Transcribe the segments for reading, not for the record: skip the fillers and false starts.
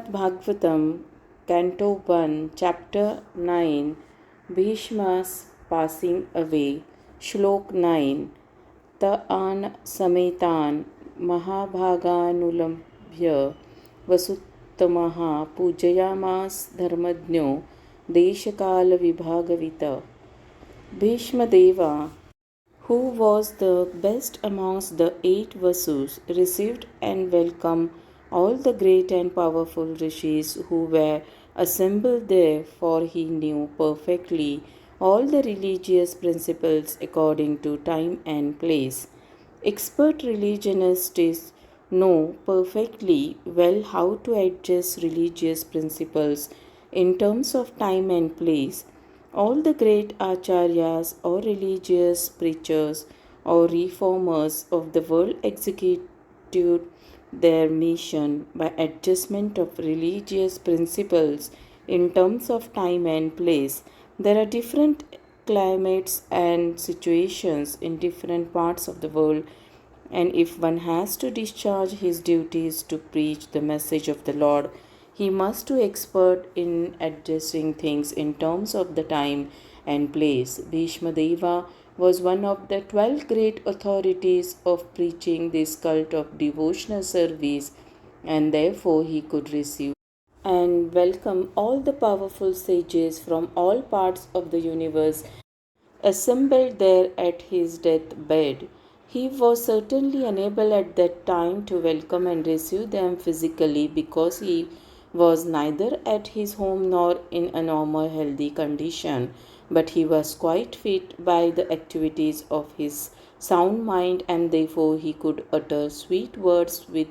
Srimad Bhagavatam, Canto 1, Chapter 9, Bhishma's Passing Away, Shlok 9, Ta'an Sametan Mahabhaganulambhya Vasuttamaha Pujayamas Dharmadnyo Deshakala Vibhagavita. Bhishma Deva, who was the best amongst the 8 Vasus, received and welcomed all the great and powerful rishis who were assembled there, for he knew perfectly all the religious principles according to time and place. Expert religionists know perfectly well how to adjust religious principles in terms of time and place. All the great acharyas or religious preachers or reformers of the world executed their mission by adjustment of religious principles in terms of time and place. There are different climates and situations in different parts of the world, and if one has to discharge his duties to preach the message of the Lord, he must be expert in adjusting things in terms of the time and place. Bhishma Deva was one of the 12 great authorities of preaching this cult of devotional service, and therefore he could receive and welcome all the powerful sages from all parts of the universe assembled there at his deathbed. He was certainly unable at that time to welcome and receive them physically, because he was neither at his home nor in a normal healthy condition, but he was quite fit by the activities of his sound mind, and therefore he could utter sweet words with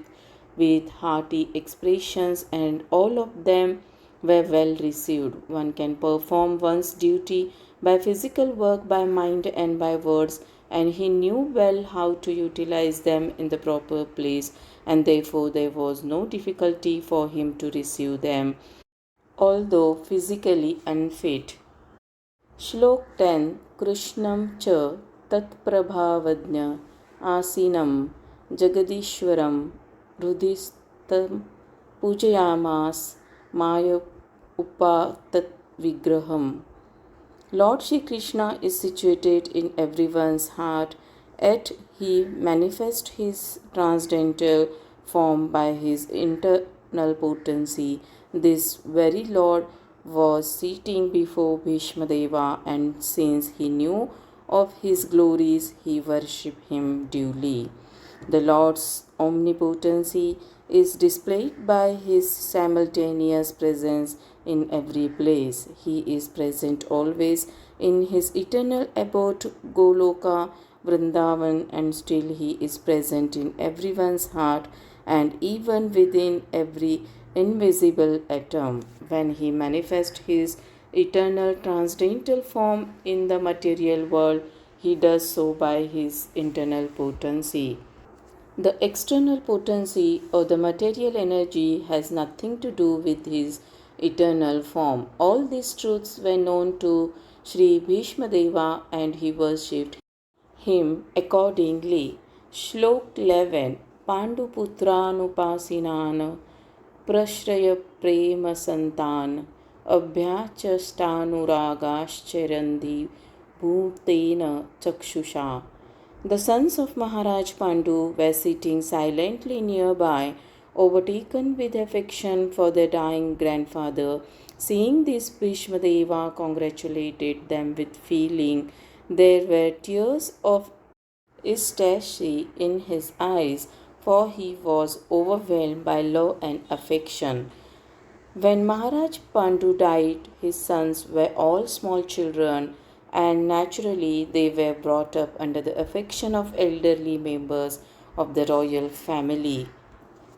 hearty expressions, and all of them were well received. One can perform one's duty by physical work, by mind, and by words, and he knew well how to utilize them in the proper place, and therefore there was no difficulty for him to receive them, although physically unfit. Shlok 10. Krishnam cha tatprabhavadnya asinam jagadishwaram rudhistam pujayamas maya upatat vigraham. Lord Shri Krishna is situated in everyone's heart, yet he manifests his transcendental form by his internal potency. This very Lord was sitting before Bhishma Deva, and since he knew of his glories, he worshipped him duly. The Lord's omnipotency is displayed by his simultaneous presence in every place. He is present always in his eternal abode Goloka, Vrindavan, and still he is present in everyone's heart and even within every invisible atom. When he manifests his eternal transcendental form in the material world, he does so by his internal potency. The external potency or the material energy has nothing to do with his eternal form. All these truths were known to Sri Bhishma Deva, and he worshipped him accordingly. Shlok 11. Pandu Putranupasinan Prashraya Prema Santan Abhyachastanuragascharandi Bhutena Chakshusha. The sons of Maharaj Pandu were sitting silently nearby, overtaken with affection for their dying grandfather. Seeing this, Bhishma Deva congratulated them with feeling. There were tears of ecstasy in his eyes, for he was overwhelmed by love and affection. When Maharaj Pandu died, his sons were all small children, and naturally they were brought up under the affection of elderly members of the royal family,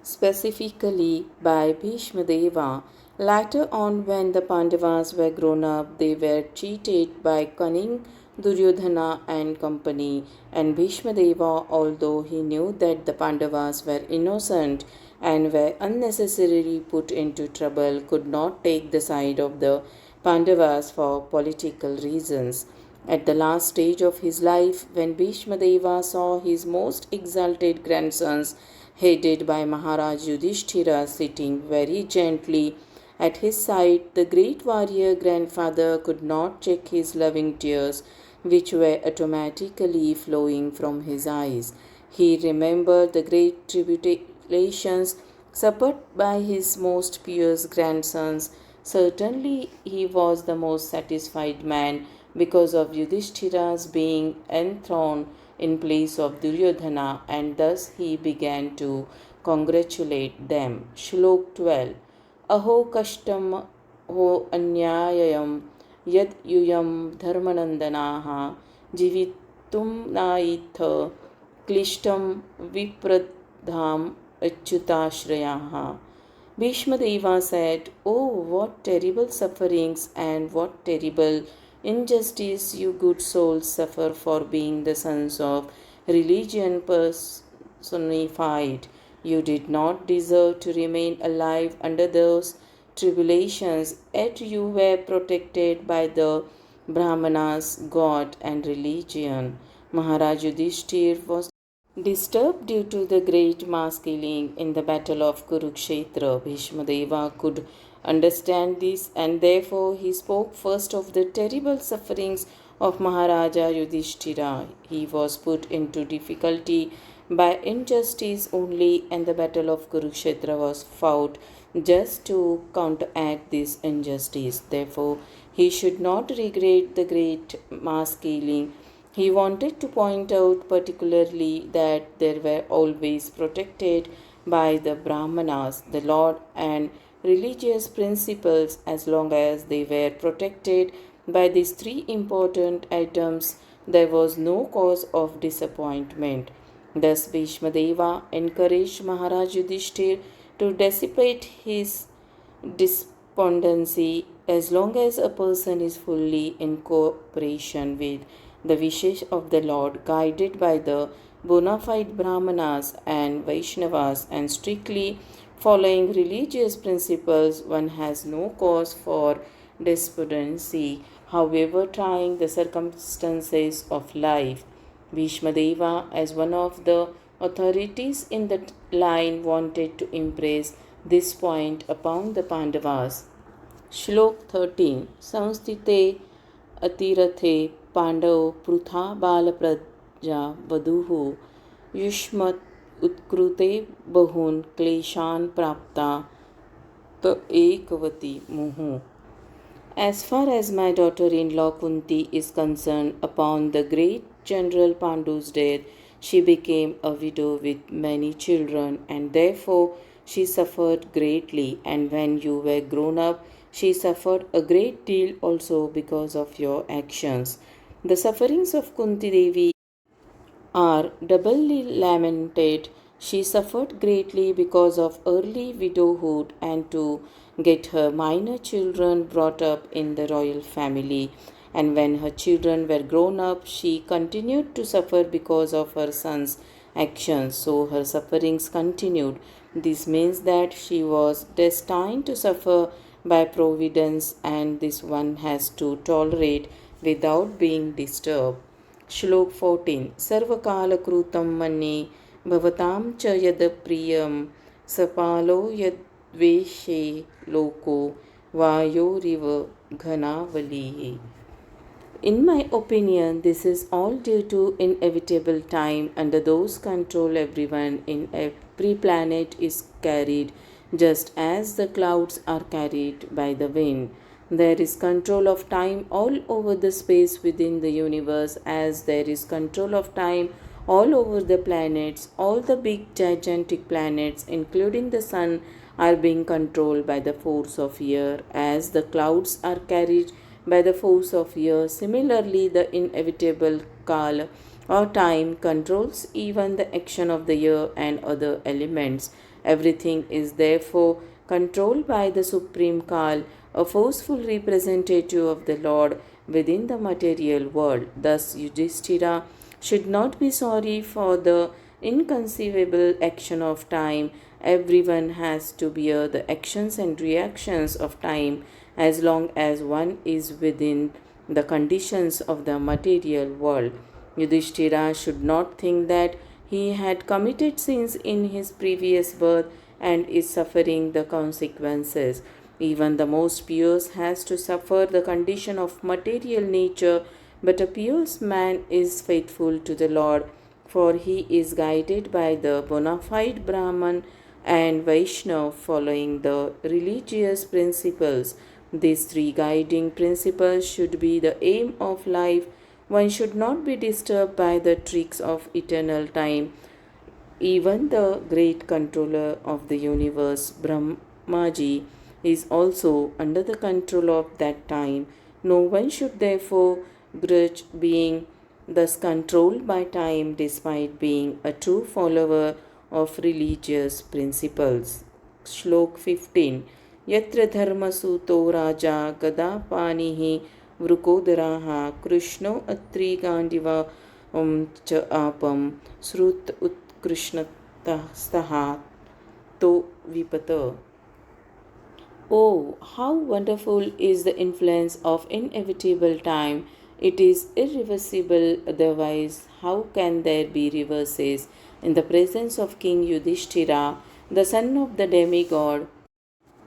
specifically by Bhishma Deva. Later on, when the Pandavas were grown up, they were cheated by cunning Duryodhana and company, and Bhishma Deva, although he knew that the Pandavas were innocent and were unnecessarily put into trouble, could not take the side of the Pandavas for political reasons. At the last stage of his life, when Bhishma Deva saw his most exalted grandsons headed by Maharaj Yudhishthira sitting very gently at his side. The great warrior grandfather could not check his loving tears, which were automatically flowing from his eyes. He remembered the great tribulations suffered by his most pious grandsons. Certainly, he was the most satisfied man because of Yudhishthira's being enthroned in place of Duryodhana, and thus he began to congratulate them. Shlok 12. Aho kashtam ho anyayayam yad yuyam dharmanandanaha jivitum naitha klishtam vipradham achyutashrayaha. Bhishmadeva said, "Oh, what terrible sufferings and what terrible injustice you good souls suffer for being the sons of religion personified. You did not deserve to remain alive under those tribulations, yet you were protected by the Brahmanas, God, and religion." Maharaj Yudhishthir was disturbed due to the great mass killing in the battle of Kurukshetra. Bhishmadeva could understand this, and therefore he spoke first of the terrible sufferings of Maharaja Yudhishthira. He was put into difficulty by injustice only, and the battle of Kurukshetra was fought just to counteract this injustice. Therefore, he should not regret the great mass killing. He wanted to point out particularly that they were always protected by the Brahmanas, the Lord, and religious principles. As long as they were protected by these three important items, there was no cause of disappointment. Thus, Bhishmadeva encouraged Maharaj Yudhishthir to dissipate his despondency. As long as a person is fully in cooperation with the wishes of the Lord, guided by the bona fide Brahmanas and Vaishnavas, and strictly following religious principles, one has no cause for despondency, however trying the circumstances of life. Bhishmadeva, as one of the authorities in that line, wanted to impress this point upon the Pandavas. Shlok 13. Samstite atirthe Pandav Pritha बालप्रजा वधूः युष्मत् उत्कृते बहून् क्लेशान् प्राप्ता त एकवती मुहुः. As far as my daughter-in-law Kunti is concerned, upon the great General Pandu's death, she became a widow with many children, and therefore she suffered greatly. And when you were grown up, she suffered a great deal also because of your actions. The sufferings of Kunti Devi are doubly lamented. She suffered greatly because of early widowhood and to get her minor children brought up in the royal family. And when her children were grown up, she continued to suffer because of her son's actions. So her sufferings continued. This means that she was destined to suffer by providence, and this one has to tolerate without being disturbed. Shlok 14. Sarvakala-krutam manye bhavatam cha yad priyam sapalo yadveshe loko vayoriva ghanavaliye. In my opinion, this is all due to inevitable time. Under those control, everyone in every planet is carried just as the clouds are carried by the wind. There is control of time all over the space within the universe, as there is control of time all over the planets. All the big gigantic planets, including the sun, are being controlled by the force of air, as the clouds are carried by the force of air. Similarly, the inevitable Kal or time controls even the action of the air and other elements. Everything is therefore controlled by the Supreme Kal, a forceful representative of the Lord within the material world. Thus, Yudhishthira should not be sorry for the inconceivable action of time. Everyone has to bear the actions and reactions of time as long as one is within the conditions of the material world. Yudhishthira should not think that He had committed sins in his previous birth and is suffering the consequences. Even the most pious has to suffer the condition of material nature, but a pious man is faithful to the Lord, for he is guided by the bona fide Brahman and Vaishnav following the religious principles. These three guiding principles should be the aim of life. One should not be disturbed by the tricks of eternal time. Even the great controller of the universe, Brahmaji, is also under the control of that time. No one should therefore grudge being thus controlled by time despite being a true follower of religious principles. Shlok 15. Yatra dharmasuto raja gadapanihi vrukodaraha krishno atri gandiva च आपम श्रुत उत्कृष्णतः तो विपत. Oh, how wonderful is the influence of inevitable time! It is irreversible, otherwise, how can there be reverses? In the presence of King Yudhishthira, the son of the demigod,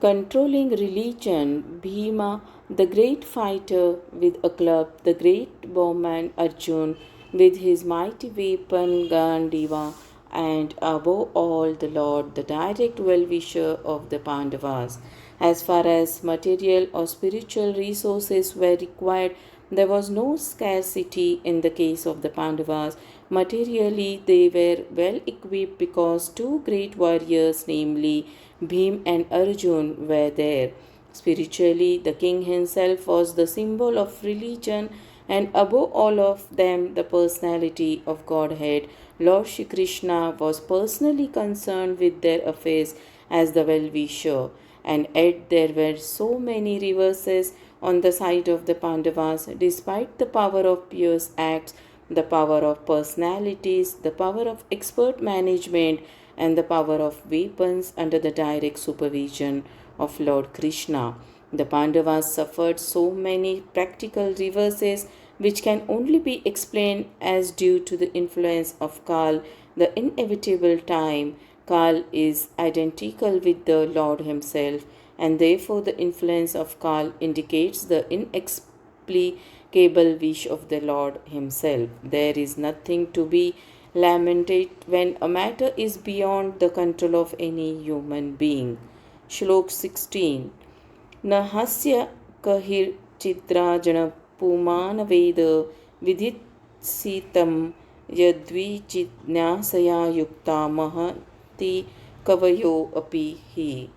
controlling religion, Bhima, the great fighter with a club, the great bowman Arjun, with his mighty weapon Gandiva, and above all the Lord, the direct well-wisher of the Pandavas. As far as material or spiritual resources were required, there was no scarcity in the case of the Pandavas. Materially, they were well equipped because two great warriors, namely Bhim and Arjun, were there. Spiritually, the king himself was the symbol of religion, and above all of them, the personality of Godhead. Lord Shri Krishna was personally concerned with their affairs as the well-wisher, and yet there were so many reverses on the side of the Pandavas, despite the power of pious acts, the power of personalities, the power of expert management, and the power of weapons under the direct supervision of Lord Krishna. The Pandavas suffered so many practical reverses which can only be explained as due to the influence of Kal, the inevitable time. Kal is identical with the Lord himself, and therefore the influence of Kal indicates the inexplicable wish of the Lord himself. There is nothing to be lamented when a matter is beyond the control of any human being. Shlok 16. न हस्य कहिर्चिद्राजनपुमानवेद विदित्सितं यद्विजिज्ञासया युक्ता महति कवयो अपि हि.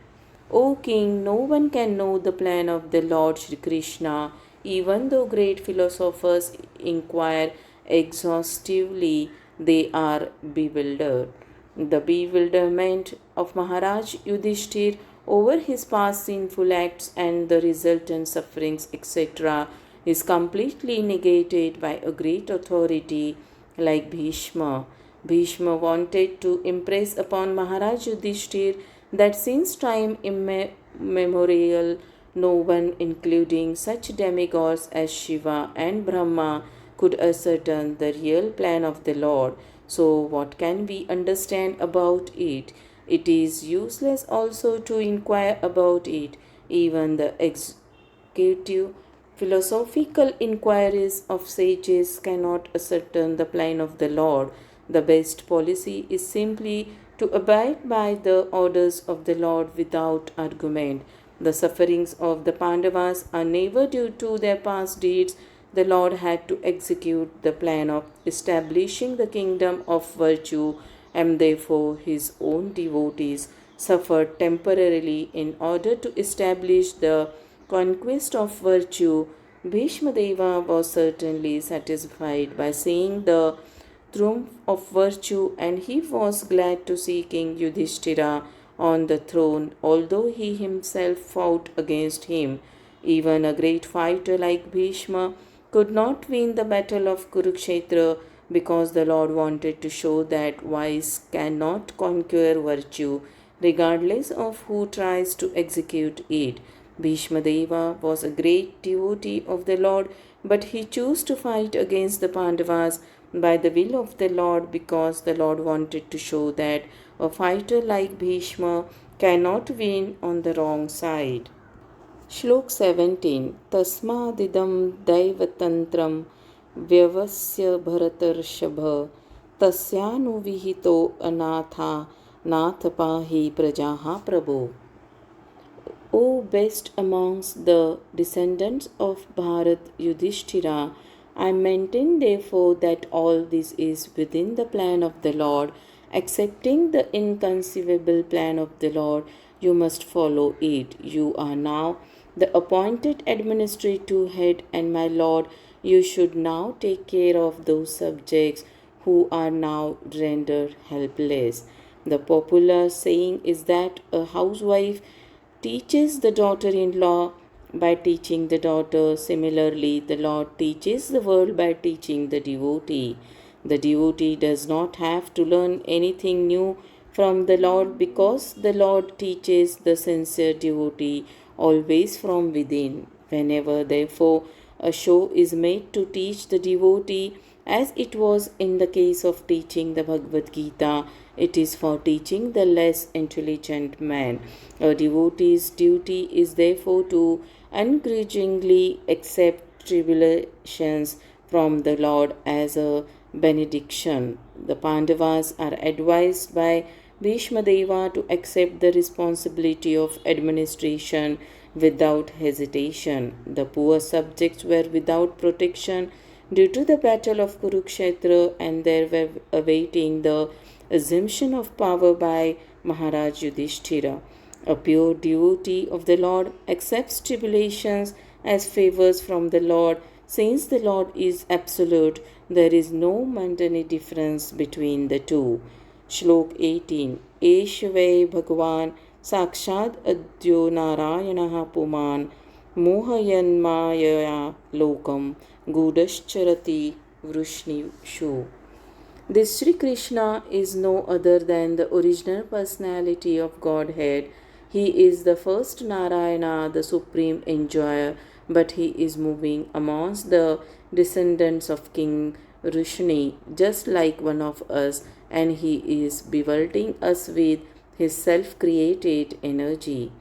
O King, no one can know the plan of the Lord Shri Krishna, even though great philosophers inquire exhaustively, they are bewildered. The bewilderment of Maharaj Yudhishthir over his past sinful acts and the resultant sufferings, etc., is completely negated by a great authority like Bhishma. Bhishma wanted to impress upon Maharaj Yudhishthir that since time immemorial, no one, including such demigods as Shiva and Brahma, could ascertain the real plan of the Lord. So, what can we understand about it? It is useless also to inquire about it. Even the executive philosophical inquiries of sages cannot ascertain the plan of the Lord. The best policy is simply to abide by the orders of the Lord without argument. The sufferings of the Pandavas are never due to their past deeds. The Lord had to execute the plan of establishing the kingdom of virtue, and therefore his own devotees suffered temporarily in order to establish the conquest of virtue. Bhishma Deva was certainly satisfied by seeing the triumph of virtue, and he was glad to see King Yudhishthira on the throne, although he himself fought against him. Even a great fighter like Bhishma could not win the battle of Kurukshetra because the Lord wanted to show that vice cannot conquer virtue, regardless of who tries to execute it. Bhishma Deva was a great devotee of the Lord, but he chose to fight against the Pandavas by the will of the Lord, because the Lord wanted to show that a fighter like Bhishma cannot win on the wrong side. Shlok 17. Tasmadidam Daivatantram Vyavasya Bharatarshabha Tasyanu Anatha Nathapahi Prajaha Prabhu. O best amongst the descendants of Bharat Yudhishthira, I maintain therefore that all this is within the plan of the Lord. Accepting the inconceivable plan of the Lord, you must follow it. You are now the appointed administrative head, and my Lord, you should now take care of those subjects who are now rendered helpless. The popular saying is that a housewife teaches the daughter in law by teaching the daughter. Similarly, the Lord teaches the world by teaching the devotee. The devotee does not have to learn anything new from the Lord, because the Lord teaches the sincere devotee always from within. Whenever, therefore, a show is made to teach the devotee, as it was in the case of teaching the Bhagavad Gita, it is for teaching the less intelligent man. A devotee's duty is therefore to ungrudgingly accept tribulations from the Lord as a benediction. The Pandavas are advised by Bhishma Deva to accept the responsibility of administration without hesitation. The poor subjects were without protection due to the battle of Kurukshetra, and they were awaiting the assumption of power by Maharaj Yudhishthira. A pure devotee of the Lord accepts tribulations as favors from the Lord. Since the Lord is absolute, there is no mundane difference between the two. Shlok 18. Eshvai Bhagavan Sakshad Adyo Narayanaha Puman Mohayanmaya Lokam Gudascharati Vrishnishu. This Sri Krishna is no other than the original personality of Godhead. He is the first Narayana, the supreme enjoyer, but he is moving amongst the descendants of King Rishni, just like one of us, and he is bewildering us with his self-created energy.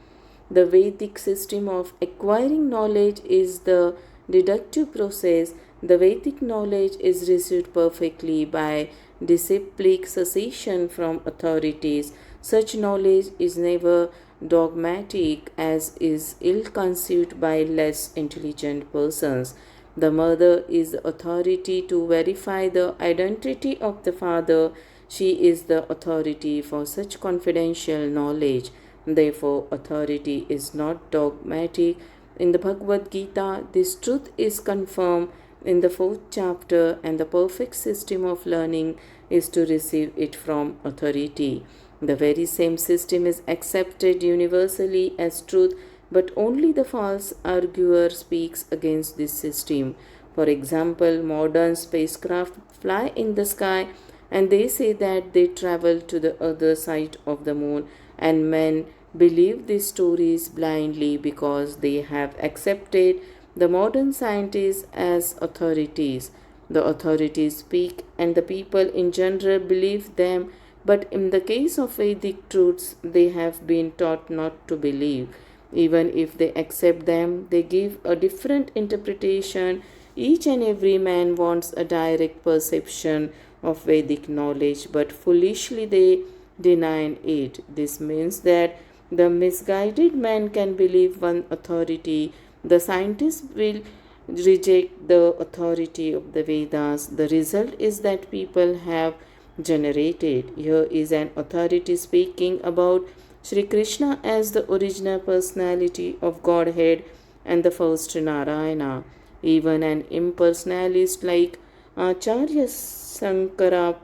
The Vedic system of acquiring knowledge is the deductive process. The Vedic knowledge is received perfectly by disciplic cessation from authorities. Such knowledge is never dogmatic, as is ill-conceived by less intelligent persons. The mother is the authority to verify the identity of the father. She is the authority for such confidential knowledge. Therefore, authority is not dogmatic. In the Bhagavad Gita, this truth is confirmed in the 4th chapter, and the perfect system of learning is to receive it from authority. The very same system is accepted universally as truth, but only the false arguer speaks against this system. For example, modern spacecraft fly in the sky, and they say that they travel to the other side of the moon, and men believe these stories blindly because they have accepted the modern scientists as authorities. The authorities speak, and the people in general believe them, but in the case of Vedic truths, they have been taught not to believe. Even if they accept them, they give a different interpretation. Each and every man wants a direct perception of Vedic knowledge, but foolishly they deny it. This means that the misguided man can believe one authority. The scientists will reject the authority of the Vedas. The result is that people have generated. Here is an authority speaking about Sri Krishna as the original personality of Godhead and the first Narayana. Even an impersonalist like Acharya Sankara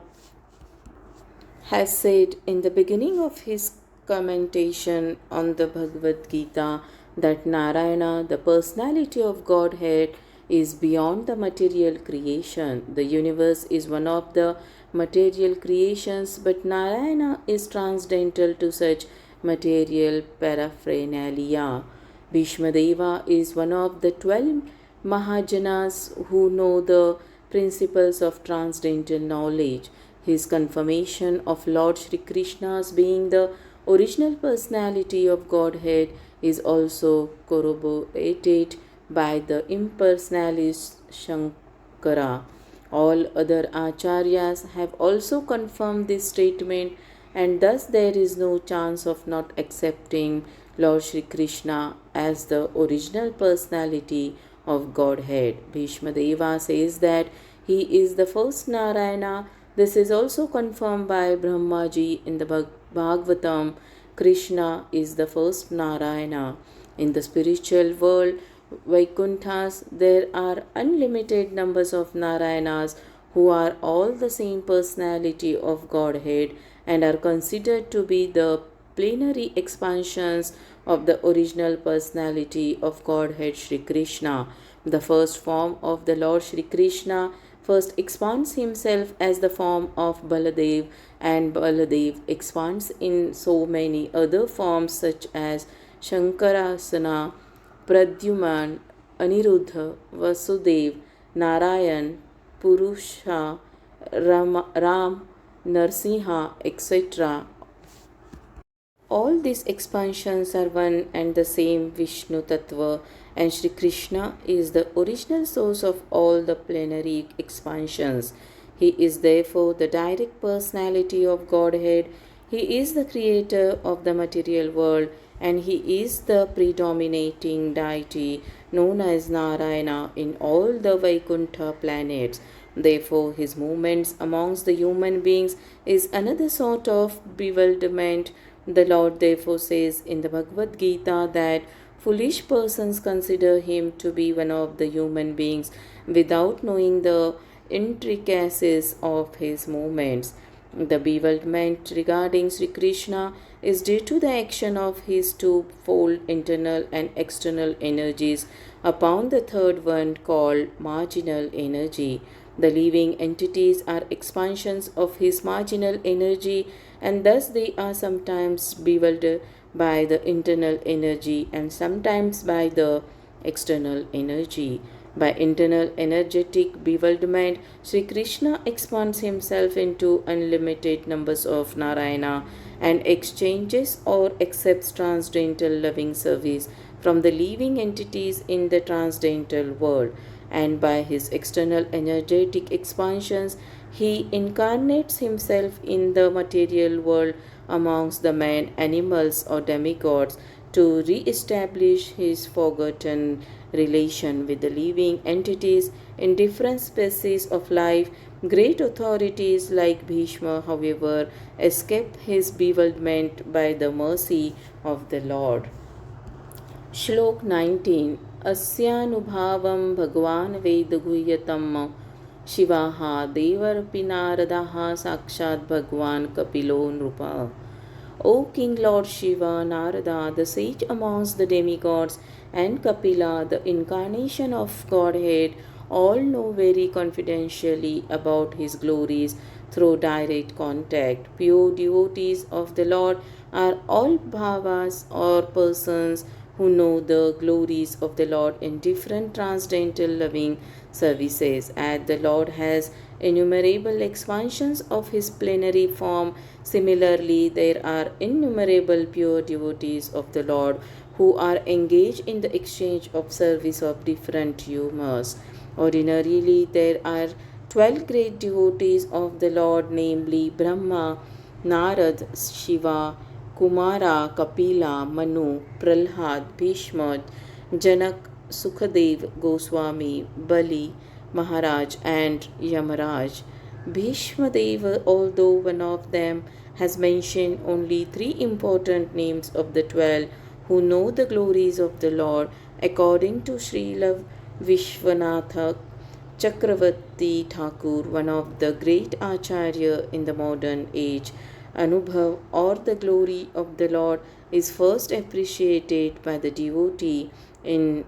has said in the beginning of his commentation on the Bhagavad Gita that Narayana, the personality of Godhead, is beyond the material creation. The universe is one of the material creations, but Narayana is transcendental to such material paraphernalia. Bhishma Deva is one of the 12 Mahajanas who know the principles of transcendental knowledge. His confirmation of Lord Sri Krishna's being the original personality of Godhead is also corroborated by the impersonalist Shankara. All other acharyas have also confirmed this statement, and thus there is no chance of not accepting Lord Sri Krishna as the original personality of Godhead. Bhishma Deva says that he is the first Narayana. This is also confirmed by Brahmaji in the Bhagavatam. Krishna is the first Narayana. In the spiritual world, Vaikunthas, there are unlimited numbers of Narayanas who are all the same personality of Godhead and are considered to be the plenary expansions of the original personality of Godhead Sri Krishna. The first form of the Lord Sri Krishna first expands himself as the form of Baladev, and Baladev expands in so many other forms such as Shankarasana, Pradyuman, Aniruddha, Vasudev, Narayan, Purusha, Ram, Narsimha, etc. All these expansions are one and the same Vishnu Tattva, and Sri Krishna is the original source of all the plenary expansions. He is therefore the direct personality of Godhead. He is the creator of the material world, and he is the predominating deity known as Narayana in all the Vaikuntha planets. Therefore, his movements amongst the human beings is another sort of bewilderment. The Lord therefore says in the Bhagavad Gita that foolish persons consider him to be one of the human beings without knowing the intricacies of his movements. The bewilderment regarding Sri Krishna is due to the action of his twofold internal and external energies upon the third one called marginal energy. The living entities are expansions of his marginal energy, and thus they are sometimes bewildered by the internal energy and sometimes by the external energy. By internal energetic bewilderment, Sri Krishna expands himself into unlimited numbers of Narayana and exchanges or accepts transcendental loving service from the living entities in the transcendental world. And by his external energetic expansions, he incarnates himself in the material world amongst the men, animals, or demigods to re establish his forgotten relation with the living entities in different species of life. Great authorities like Bhishma, however, escape his bewilderment by the mercy of the Lord. श्लोक 19 अस्यानुभावं भगवान् वेदगुह्यतम शिवाः देवर्पि नारदाः साक्षात् भगवान् कपिलो नृपः. O King Lord Shiva, Narada, the sage amongst the demigods, and Kapila, the incarnation of Godhead, all know very confidentially about his glories through direct contact. Pure devotees of the Lord are all bhavas or persons who know the glories of the Lord in different transcendental loving services. As the Lord has innumerable expansions of his plenary form, similarly there are innumerable pure devotees of the Lord who are engaged in the exchange of service of different humors. Ordinarily, there are 12 great devotees of the Lord, namely Brahma, Narad, Shiva, Kumara, Kapila, Manu, Prahlad, Bhishma, Janak, Sukadev, Goswami, Bali, Maharaj, and Yamaraj. Bhishma Deva, although one of them has mentioned only 3 important names of the 12 who know the glories of the Lord, according to Srila Vishwanatha Chakravarti Thakur, one of the great Acharya in the modern age. Anubhav, or the glory of the Lord, is first appreciated by the devotee in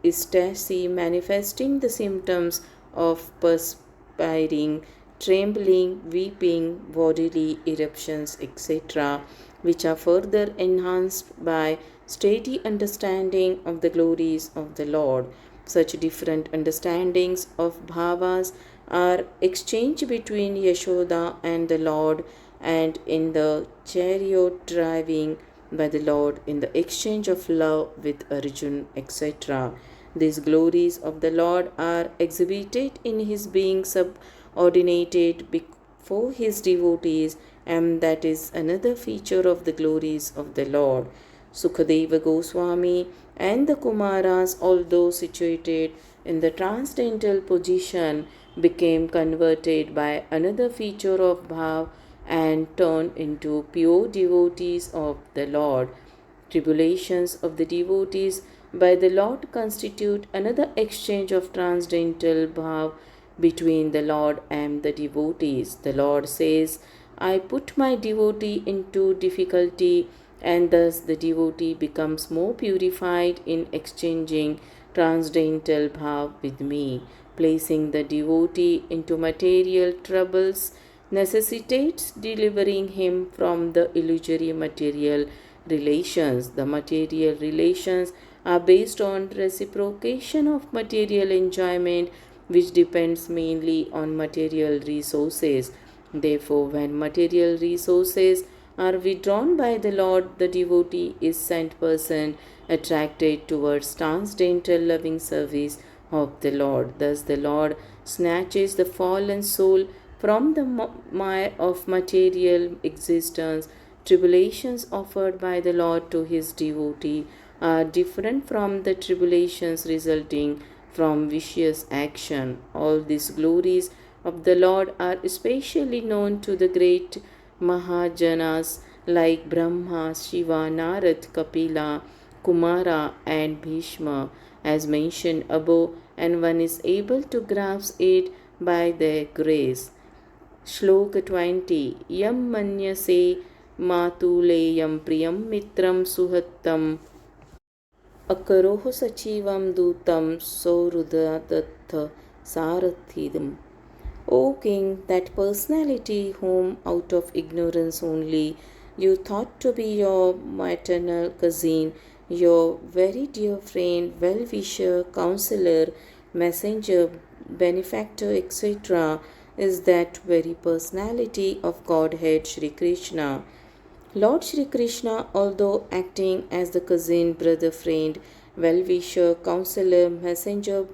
ecstasy, manifesting the symptoms of perspiring, trembling, weeping, bodily eruptions, etc., which are further enhanced by steady understanding of the glories of the Lord. Such different understandings of bhavas are exchanged between Yashoda and the Lord, and in the chariot driving by the Lord, in the exchange of love with Arjun, etc. These glories of the Lord are exhibited in his being subordinated before his devotees, and that is another feature of the glories of the Lord. Sukadeva Goswami and the Kumaras, although situated in the transcendental position, became converted by another feature of Bhav and turned into pure devotees of the Lord. Tribulations of the devotees by the Lord constitute another exchange of transcendental bhav between the Lord and the devotees. The Lord says, I put my devotee into difficulty, and thus the devotee becomes more purified in exchanging transcendental bhav with me. Placing the devotee into material troubles necessitates delivering him from the illusory material relations. The material relations are based on reciprocation of material enjoyment, which depends mainly on material resources. Therefore, when material resources are withdrawn by the Lord, the devotee is sent person attracted towards transcendental loving service of the Lord. Thus, the Lord snatches the fallen soul from the mire of material existence. Tribulations offered by the Lord to his devotee are different from the tribulations resulting from vicious action. All these glories of the Lord are especially known to the great Mahajanas like Brahma, Shiva, Narad, Kapila, Kumara, and Bhishma, as mentioned above, and one is able to grasp it by their grace. Shloka 20. Yam manyase matuleyam priyam mitram suhattam akaroh sachivam dutam saurudadattha sarathidam. O King, that personality whom out of ignorance only you thought to be your maternal cousin, your very dear friend, well-wisher, counselor, messenger, benefactor, etc., is that very personality of Godhead Sri Krishna. Lord Sri Krishna, although acting as the cousin, brother, friend, well-wisher, counselor, messenger,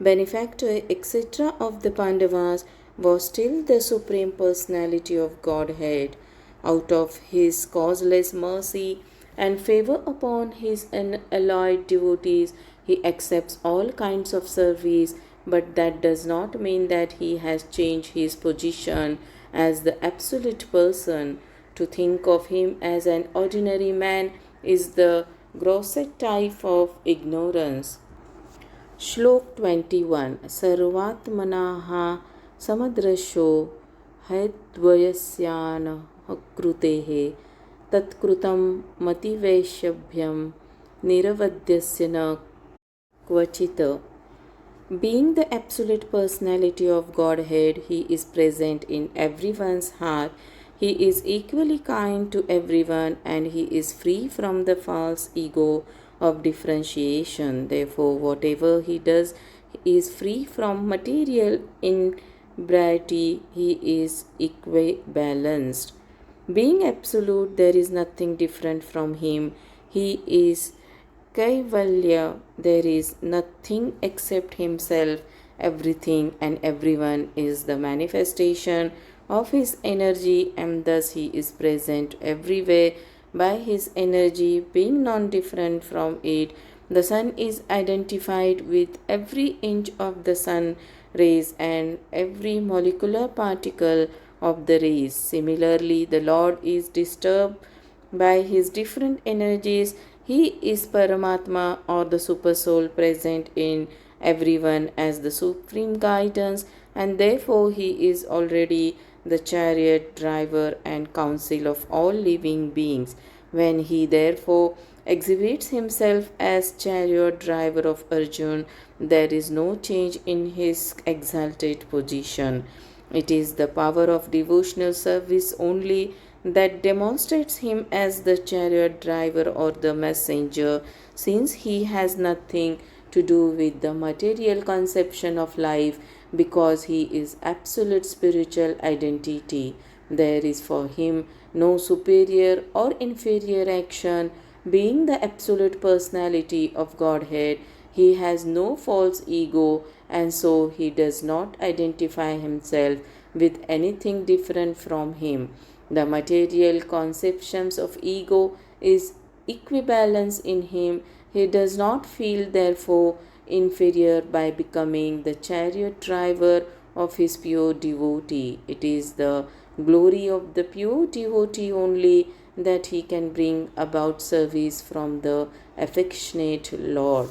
benefactor, etc. of the Pandavas, was still the Supreme Personality of Godhead. Out of his causeless mercy and favor upon his unalloyed devotees, he accepts all kinds of service, but that does not mean that he has changed his position as the absolute person. To think of him as an ordinary man is the grossest type of ignorance. Shlok 21. Sarvatmanaha samadrasho haidvayasyanah krutehe tatkrutam mativaishabhyam niravadyasya na kvachita. Being the absolute personality of Godhead, he is present in everyone's heart. He is equally kind to everyone, and he is free from the false ego of differentiation. Therefore, whatever he does is free from material inebriety. He is equibalanced. Being absolute, there is nothing different from him. He is Kaivalya, there is nothing except himself. Everything and everyone is the manifestation of his energy, and thus he is present everywhere by his energy. Being non different from it, the sun is identified with every inch of the sun rays and every molecular particle of the rays. Similarly, the Lord is disturbed by his different energies. He is Paramatma, or the Super Soul, present in everyone as the supreme guidance, and therefore he is already the chariot driver and counsel of all living beings. When he therefore exhibits himself as chariot driver of Arjun, there is no change in his exalted position. It is the power of devotional service only that demonstrates him as the chariot driver or the messenger, since he has nothing to do with the material conception of life because he is absolute spiritual identity. There is for him no superior or inferior action. Being the absolute personality of Godhead, he has no false ego, and so he does not identify himself with anything different from him. The material conceptions of ego is equivalence in him. He does not feel therefore inferior by becoming the chariot driver of his pure devotee. It is the glory of the pure devotee only that he can bring about service from the affectionate Lord.